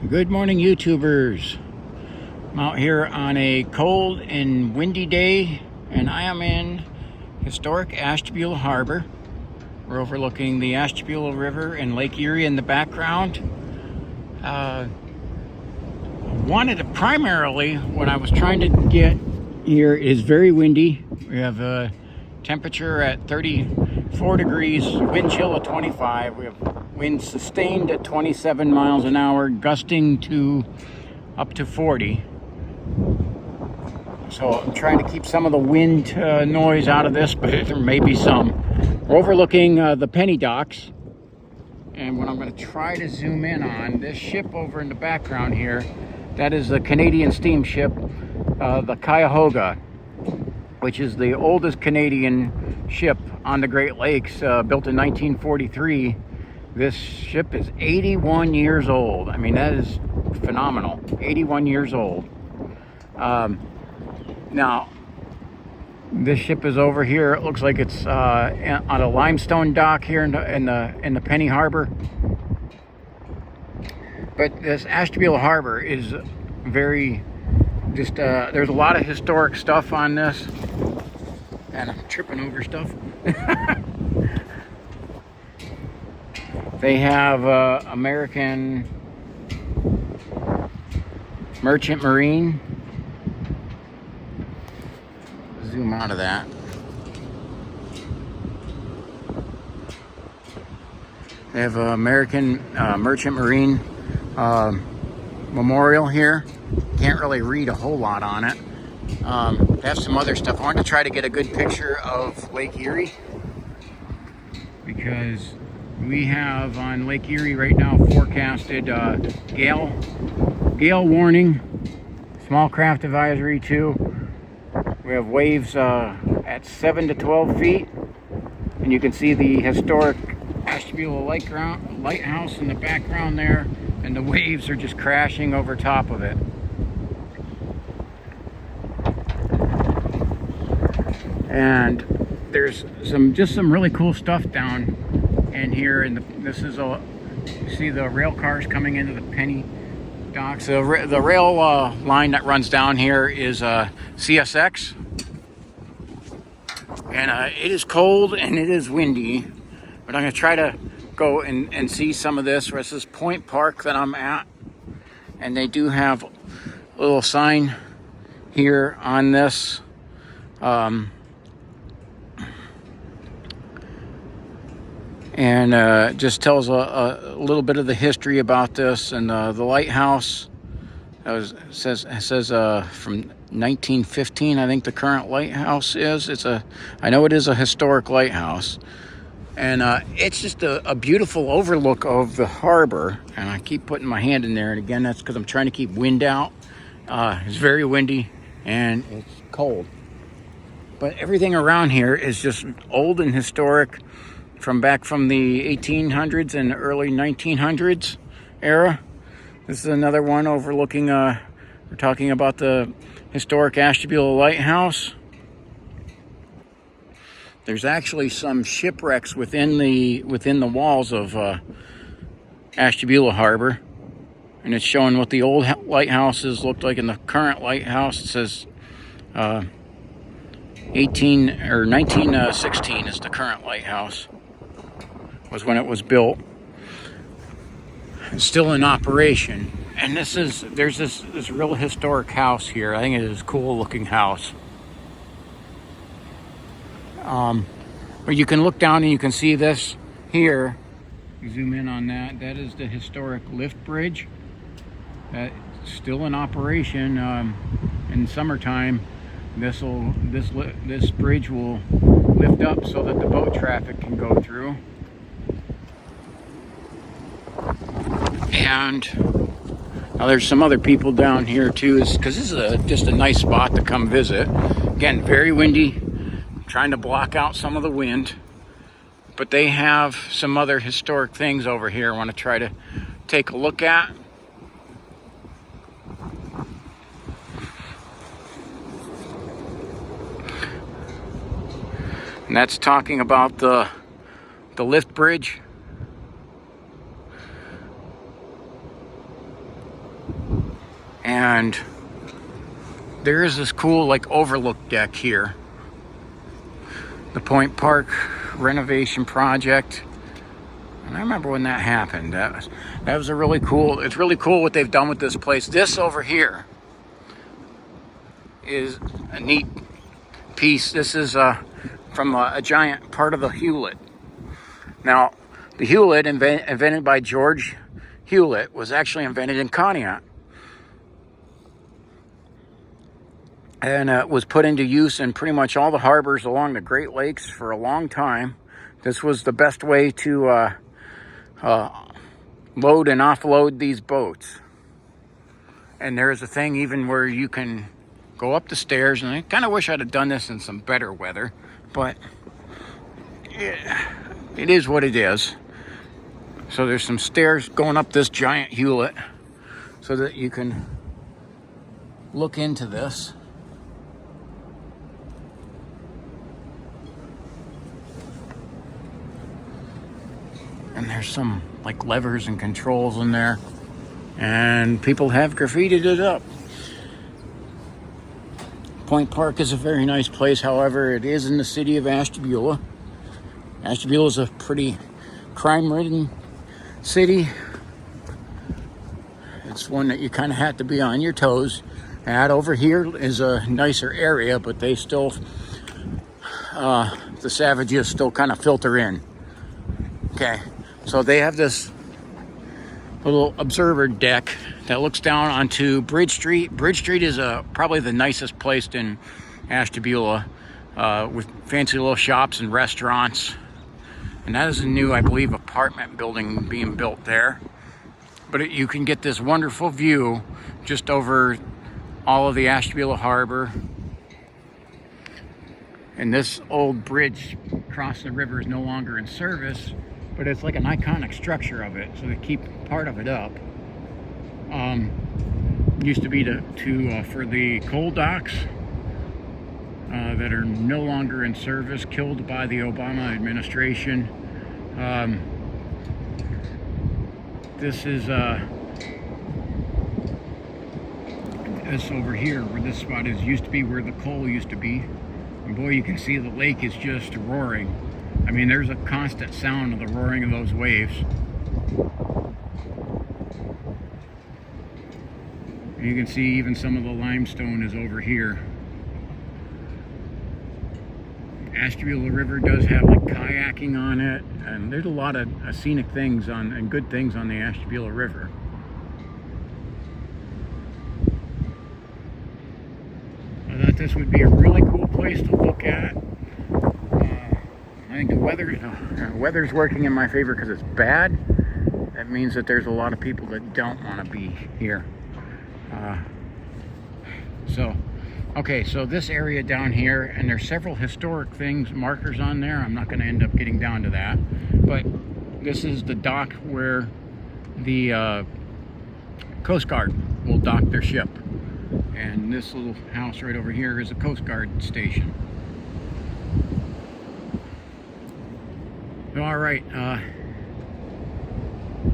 Good morning, YouTubers. I'm out here on a cold and windy day, and I am in historic Ashtabula Harbor. We're overlooking the Ashtabula River and Lake Erie in the background. Wanted to primarily, what I was trying to get here is very windy. We have a temperature at 34 degrees, wind chill at 25. We have wind sustained at 27 miles an hour, gusting to up to 40. So I'm trying to keep some of the wind noise out of this, but there may be some. We're overlooking the penny docks. And what I'm going to try to zoom in on, this ship over in the background here, that is the Canadian steamship, the Cuyahoga, which is the oldest Canadian ship on the Great Lakes, built in 1943. This ship is 81 years old. I mean, that is phenomenal. 81 years old. Now, this ship is over here. It looks like it's on a limestone dock here in the Penny Harbor. But this Ashtabula Harbor is very there's a lot of historic stuff on this, and I'm tripping over stuff. They have American Merchant Marine. Zoom out of that. They have American Merchant Marine memorial here. Can't really read a whole lot on it. They have some other stuff. I want to try to get a good picture of Lake Erie, because we have on Lake Erie right now forecasted gale warning, small craft advisory too. We have waves at 7 to 12 feet, and you can see the historic Ashtabula Lighthouse in the background there, and the waves are just crashing over top of it. And there's some really cool stuff down in here, and this is you see the rail cars coming into the penny docks. The rail line that runs down here is CSX, and it is cold and it is windy, but I'm going to try to go and see some of this. This is Point Park that I'm at, and they do have a little sign here on this. And just tells a little bit of the history about this. And the lighthouse says from 1915, I think the current lighthouse is. I know it is a historic lighthouse, and it's just a beautiful overlook of the harbor. And I keep putting my hand in there, and again, that's because I'm trying to keep wind out. It's very windy and it's cold, but everything around here is just old and historic, from the 1800s and early 1900s era. This is another one overlooking, we're talking about the historic Ashtabula Lighthouse. There's actually some shipwrecks within the walls of Ashtabula Harbor, and it's showing what the old lighthouses looked like. In the current lighthouse, it says 1916 is the current lighthouse. Was when it was built. It's still in operation. And there's this real historic house here. I think it is a cool looking house. But you can look down and you can see this here. You zoom in on that. That is the historic lift bridge. That's still in operation. In summertime, this bridge will lift up so that the boat traffic can go through. And now there's some other people down here too, because this is just a nice spot to come visit. Again, very windy. I'm trying to block out some of the wind, but they have some other historic things over here I want to try to take a look at. And that's talking about the lift bridge. And there is this cool like overlook deck here. The Point Park renovation project. And I remember when that happened. That was a really cool, it's really cool what they've done with this place. This over here is a neat piece. This is from a giant part of the Hewlett. Now, the Hewlett, invented by George Hewlett, was actually invented in Conneaut. And was put into use in pretty much all the harbors along the Great Lakes for a long time. This was the best way to load and offload these boats. And there's a thing even where you can go up the stairs, and I kind of wish I'd have done this in some better weather, but it is what it is. So there's some stairs going up this giant Hewlett so that you can look into this. And there's some like levers and controls in there, and people have graffitied it up. Point Park is a very nice place. However, it is in the city of Ashtabula. Ashtabula is a pretty crime-ridden city. It's one that you kind of have to be on your toes. And over here is a nicer area, but they still, the savages still kind of filter in. Okay, so they have this little observer deck that looks down onto Bridge Street. Bridge Street is probably the nicest place in Ashtabula, with fancy little shops and restaurants. And that is a new, I believe, apartment building being built there. But you can get this wonderful view just over all of the Ashtabula Harbor. And this old bridge across the river is no longer in service, but it's like an iconic structure of it, so they keep part of it up. Used to be for the coal docks that are no longer in service, killed by the Obama administration. This is this over here, where this spot is, used to be where the coal used to be. And boy, you can see the lake is just roaring. I mean, there's a constant sound of the roaring of those waves. And you can see even some of the limestone is over here. Ashtabula River does have like kayaking on it, and there's a lot of scenic things and good things on the Ashtabula River. I thought this would be a really cool place to look at. I think the weather's working in my favor because it's bad. That means that there's a lot of people that don't want to be here. Okay, so this area down here, and there's several historic things, markers on there. I'm not going to end up getting down to that. But this is the dock where the Coast Guard will dock their ship. And this little house right over here is a Coast Guard station. All right,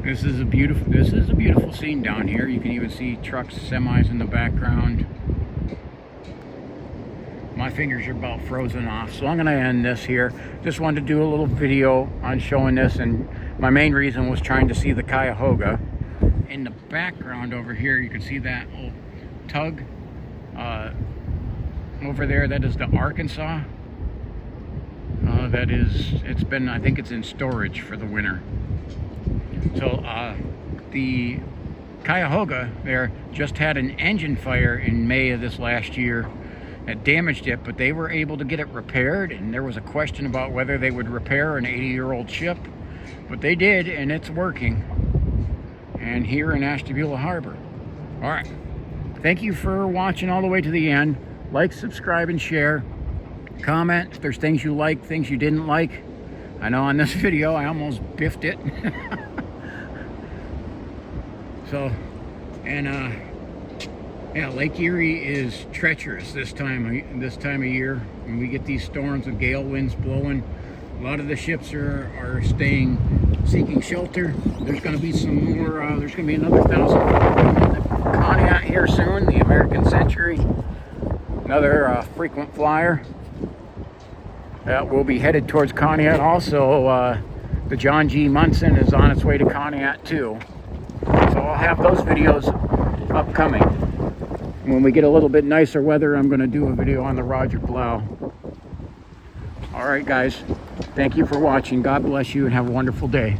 this is a beautiful scene down here. You can even see trucks, semis in the background. My fingers are about frozen off, so I'm going to end this here. Just wanted to do a little video on showing this, and my main reason was trying to see the Cuyahoga. In the background over here, you can see that old tug over there. That is the Arkansas. I think it's in storage for the winter. So the Cuyahoga there just had an engine fire in May of this last year that damaged it, but they were able to get it repaired, and there was a question about whether they would repair an 80-year-old ship, but they did, and it's working. And here in Ashtabula Harbor. All right, thank you for watching all the way to the end. Like, subscribe, and share. Comment if there's things you like, things you didn't like. I know on this video I almost biffed it. So, and yeah, Lake Erie is treacherous this time of year. When we get these storms of gale winds blowing, a lot of the ships are seeking shelter. There's going to be some more. There's going to be another 1,000 Conneaut here soon. Another frequent flyer. We'll be headed towards Conneaut also. The John G. Munson is on its way to Conneaut too. So I'll have those videos upcoming. When we get a little bit nicer weather, I'm going to do a video on the Roger Blau. All right, guys. Thank you for watching. God bless you and have a wonderful day.